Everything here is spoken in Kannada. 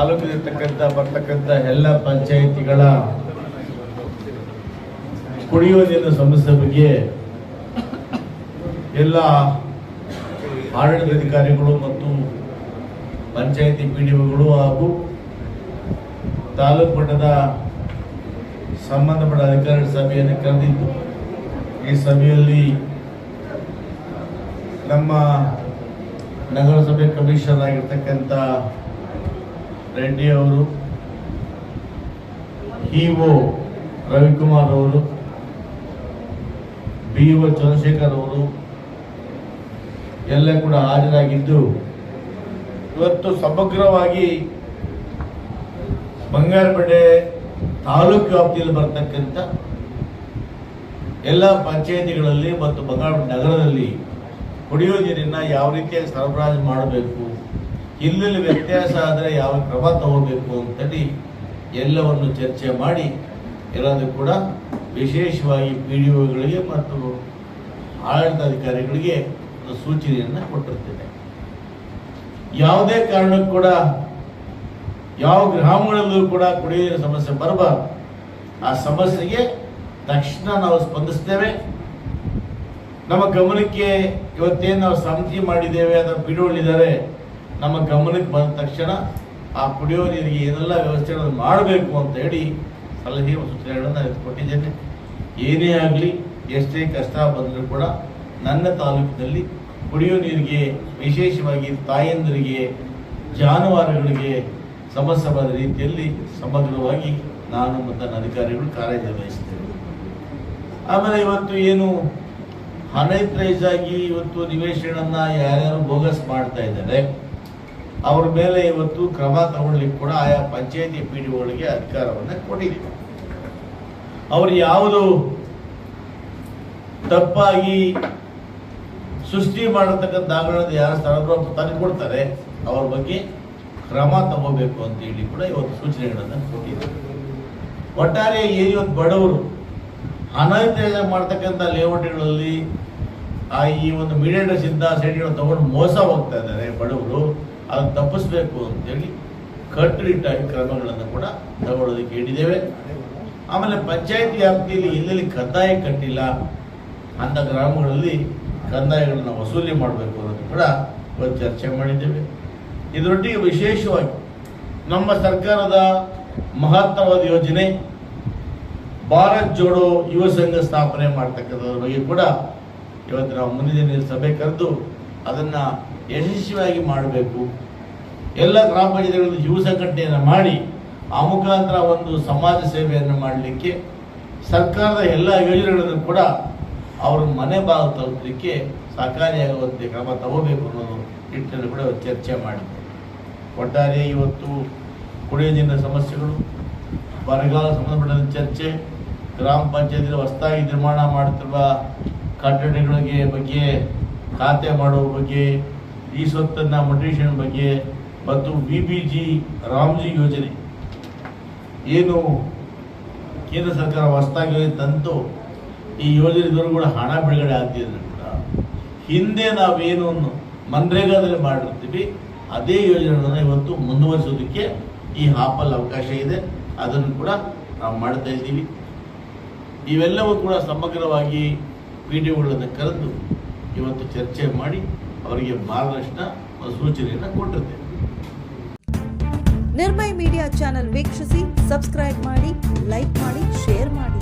ತಾಲೂಕಿನಲ್ಲಿರ್ತಕ್ಕಂಥ ಬರ್ತಕ್ಕಂಥ ಎಲ್ಲ ಪಂಚಾಯಿತಿಗಳ ಕುಡಿಯುವ ನೀರಿನ ಸಮಸ್ಯೆ ಬಗ್ಗೆ ಎಲ್ಲ ಆಡಳಿತಾಧಿಕಾರಿಗಳು ಮತ್ತು ಪಂಚಾಯಿತಿ ಪಿಡಿಒಗಳು ಹಾಗೂ ತಾಲೂಕು ಮಟ್ಟದ ಸಂಬಂಧಪಟ್ಟ ಅಧಿಕಾರಿಗಳ ಸಭೆಯನ್ನು ಕರೆದಿದ್ದು, ಈ ಸಭೆಯಲ್ಲಿ ನಮ್ಮ ನಗರಸಭೆ ಕಮಿಷನರ್ ಆಗಿರ್ತಕ್ಕಂಥ ರೆಡ್ಡಿ ಅವರು, ಇಒ ರವಿಕುಮಾರ್ ಅವರು, ಬಿಒ ಚಂದ್ರಶೇಖರ್ ಅವರು ಎಲ್ಲ ಕೂಡ ಹಾಜರಾಗಿದ್ದು, ಇವತ್ತು ಸಮಗ್ರವಾಗಿ ಬಂಗಾರಪೇಟೆ ತಾಲೂಕು ವ್ಯಾಪ್ತಿಯಲ್ಲಿ ಬರ್ತಕ್ಕಂಥ ಎಲ್ಲ ಪಂಚಾಯಿತಿಗಳಲ್ಲಿ ಮತ್ತು ಬಂಗಾರಪೇಟೆ ನಗರದಲ್ಲಿ ಕುಡಿಯುವ ನೀರಿನ ಯಾವ ರೀತಿಯಾಗಿ ಸರಬರಾಜು ಮಾಡಬೇಕು, ಇಲ್ಲಿ ವ್ಯತ್ಯಾಸ ಆದರೆ ಯಾವ ಕ್ರಮ ತಗೋಬೇಕು ಅಂತೇಳಿ ಎಲ್ಲವನ್ನು ಚರ್ಚೆ ಮಾಡಿ ಎಲ್ಲದೂ ಕೂಡ ವಿಶೇಷವಾಗಿ ಪಿಡಿಒಗಳಿಗೆ ಮತ್ತು ಆಡಳಿತಾಧಿಕಾರಿಗಳಿಗೆ ಒಂದು ಸೂಚನೆಯನ್ನು ಕೊಟ್ಟಿರ್ತೇನೆ. ಯಾವುದೇ ಕಾರಣಕ್ಕೂ ಕೂಡ ಯಾವ ಗ್ರಾಮಗಳಲ್ಲೂ ಕೂಡ ಕುಡಿಯುವ ನೀರಿನ ಸಮಸ್ಯೆ ಬರಬಾರ್ದು. ಆ ಸಮಸ್ಯೆಗೆ ತಕ್ಷಣ ನಾವು ಸ್ಪಂದಿಸ್ತೇವೆ. ನಮ್ಮ ಗಮನಕ್ಕೆ ಇವತ್ತೇನು ನಾವು ಸಮಿತಿ ಮಾಡಿದ್ದೇವೆ, ಅದರ ಪಿಡಿಒಗಳಿದ್ದಾರೆ, ನಮ್ಮ ಗಮನಕ್ಕೆ ಬಂದ ತಕ್ಷಣ ಆ ಕುಡಿಯುವ ನೀರಿಗೆ ಏನೆಲ್ಲ ವ್ಯವಸ್ಥೆಗಳನ್ನು ಮಾಡಬೇಕು ಅಂತ ಹೇಳಿ ಸಲಹೆ ಸೂಚನೆಗಳನ್ನು ಕೊಟ್ಟಿದ್ದೇನೆ. ಏನೇ ಆಗಲಿ, ಎಷ್ಟೇ ಕಷ್ಟ ಬಂದರೂ ಕೂಡ ನನ್ನ ತಾಲೂಕಿನಲ್ಲಿ ಕುಡಿಯುವ ನೀರಿಗೆ, ವಿಶೇಷವಾಗಿ ತಾಯಂದಿರಿಗೆ, ಜಾನುವಾರುಗಳಿಗೆ ಸಮಸ್ಯೆ ಬರದ ರೀತಿಯಲ್ಲಿ ಸಮಗ್ರವಾಗಿ ನಾನು ಮತ್ತು ನನ್ನ ಅಧಿಕಾರಿಗಳು ಕಾರ್ಯನಿರ್ವಹಿಸ್ತೇವೆ. ಆಮೇಲೆ ಇವತ್ತು ಏನು ಅನೈಥರೈಸ್ ಆಗಿ ಇವತ್ತು ನಿವೇಶನನ್ನ ಯಾರ್ಯಾರು ಬೋಗಸ್ ಮಾಡ್ತಾ ಇದ್ದಾರೆ, ಅವ್ರ ಮೇಲೆ ಇವತ್ತು ಕ್ರಮ ತಗೊಳ್ಳಿಕ್ಕೆ ಕೂಡ ಆಯಾ ಪಂಚಾಯತಿ ಪಿಡಿಒಗಳಿಗೆ ಅಧಿಕಾರವನ್ನು ಕೊಟ್ಟಿದ್ದೀವಿ. ಅವರು ಯಾವುದು ತಪ್ಪಾಗಿ ಸೃಷ್ಟಿ ಮಾಡತಕ್ಕಂಥ ದಾಖಲೆಗಳನ್ನು ಯಾರು ಸ್ಥಳಗಳು ತಂದು ಕೊಡ್ತಾರೆ ಅವ್ರ ಬಗ್ಗೆ ಕ್ರಮ ತಗೋಬೇಕು ಅಂತ ಹೇಳಿ ಕೂಡ ಇವತ್ತು ಸೂಚನೆಗಳನ್ನು ಕೊಟ್ಟಿದ್ದಾರೆ. ಒಟ್ಟಾರೆ ಇವತ್ತು ಬಡವರು ಅನೈತಿಕ ಮಾಡ್ತಕ್ಕಂಥ ಲೇಔಟ್ಗಳಲ್ಲಿ ಈ ಒಂದು ಮೀಡಿಯೇಟರ್ಸ್ ಇಂದ ಸೈಟ್ಗಳನ್ನು ತಗೊಂಡು ಮೋಸ ಹೋಗ್ತಾ ಇದ್ದಾರೆ ಬಡವರು, ಅದನ್ನು ತಪ್ಪಿಸ್ಬೇಕು ಅಂತೇಳಿ ಕಟ್ಟುನಿಟ್ಟಾಗಿ ಕ್ರಮಗಳನ್ನು ಕೂಡ ತಗೊಳ್ಳೋದಕ್ಕೆ ಹೇಳಿದ್ದೇವೆ. ಆಮೇಲೆ ಪಂಚಾಯತಿ ವ್ಯಾಪ್ತಿಯಲ್ಲಿ ಎಲ್ಲೆಲ್ಲಿ ಕಂದಾಯ ಕಟ್ಟಿಲ್ಲ ಅಂಥ ಗ್ರಾಮಗಳಲ್ಲಿ ಕಂದಾಯಗಳನ್ನು ವಸೂಲಿ ಮಾಡಬೇಕು ಅನ್ನೋದು ಕೂಡ ಇವತ್ತು ಚರ್ಚೆ ಮಾಡಿದ್ದೇವೆ. ಇದರೊಟ್ಟಿಗೆ ವಿಶೇಷವಾಗಿ ನಮ್ಮ ಸರ್ಕಾರದ ಮಹತ್ತರವಾದ ಯೋಜನೆ ಭಾರತ್ ಜೋಡೋ ಯುವ ಸಂಘ ಸ್ಥಾಪನೆ ಮಾಡ್ತಕ್ಕಂಥದ್ರ ಬಗ್ಗೆ ಕೂಡ ಇವತ್ತು ನಾವು ಮುಂದಿನ ದಿನ ಸಭೆ ಕರೆದು ಅದನ್ನು ಯಶಸ್ವಿಯಾಗಿ ಮಾಡಬೇಕು. ಎಲ್ಲ ಗ್ರಾಮ ಪಂಚಾಯತ್ಗಳಲ್ಲಿ ಯುವ ಸಂಘಟನೆಯನ್ನು ಮಾಡಿ ಆ ಮುಖಾಂತರ ಒಂದು ಸಮಾಜ ಸೇವೆಯನ್ನು ಮಾಡಲಿಕ್ಕೆ ಸರ್ಕಾರದ ಎಲ್ಲ ಯೋಜನೆಗಳನ್ನು ಕೂಡ ಅವ್ರ ಮನೆ ಭಾಗ ತಲುಪಲಿಕ್ಕೆ ಸಹಕಾರಿಯಾಗುವಂತೆ ಕ್ರಮ ತಗೋಬೇಕು ಅನ್ನೋದು ನಿಟ್ಟಿನಲ್ಲಿ ಕೂಡ ಚರ್ಚೆ ಮಾಡಿದೆ. ಒಟ್ಟಾರೆ ಇವತ್ತು ಕುಡಿಯುವ ನೀರಿನ ಸಮಸ್ಯೆಗಳು, ಬರಗಾಲ ಸಂಬಂಧಪಟ್ಟ ಚರ್ಚೆ, ಗ್ರಾಮ ಪಂಚಾಯತ್ ಹೊಸದಾಗಿ ನಿರ್ಮಾಣ ಮಾಡುತ್ತಿರುವ ಕಟ್ಟಡಗಳಿಗೆ ಬಗ್ಗೆ ಖಾತೆ ಮಾಡುವ ಬಗ್ಗೆ, ಈ ಸ್ವತ್ತನ್ನು ಮೊಟರೇಷನ್ ಬಗ್ಗೆ ಮತ್ತು ವಿಬಿಜಿ ರಾಮ್ಜಿ ಯೋಜನೆ ಏನು ಕೇಂದ್ರ ಸರ್ಕಾರ ಹೊಸದಾಗಿ ತಂತು, ಈ ಯೋಜನೆದವರು ಕೂಡ ಹಣ ಬಿಡುಗಡೆ ಆಗ್ತಿದ್ರು ಕೂಡ ಹಿಂದೆ ನಾವೇನು ಮನ್ರೇಗಾದಲ್ಲಿ ಮಾಡಿರ್ತೀವಿ ಅದೇ ಯೋಜನೆಗಳನ್ನು ಇವತ್ತು ಮುಂದುವರಿಸೋದಕ್ಕೆ ಈ ಹಾಪಲ್ಲಿ ಅವಕಾಶ ಇದೆ. ಅದನ್ನು ಕೂಡ ನಾವು ಮಾಡ್ತಾ ಇದ್ದೀವಿ. ಇವೆಲ್ಲವೂ ಕೂಡ ಸಮಗ್ರವಾಗಿ ಪಿಡಿಒಗಳನ್ನು ಕರೆದು ಇವತ್ತು ಚರ್ಚೆ ಮಾಡಿ ಅವರಿಗೆ ಮಾರ್ಗದರ್ಶನ ಸೂಚನೆಯನ್ನು ಕೊಟ್ಟಿರ್ತೇವೆ. ನಿರ್ಮಯ ಮೀಡಿಯಾ ಚಾನೆಲ್ ವೀಕ್ಷಿಸಿ, ಸಬ್ಸ್ಕ್ರೈಬ್ ಮಾಡಿ, ಲೈಕ್ ಮಾಡಿ, ಶೇರ್ ಮಾಡಿ.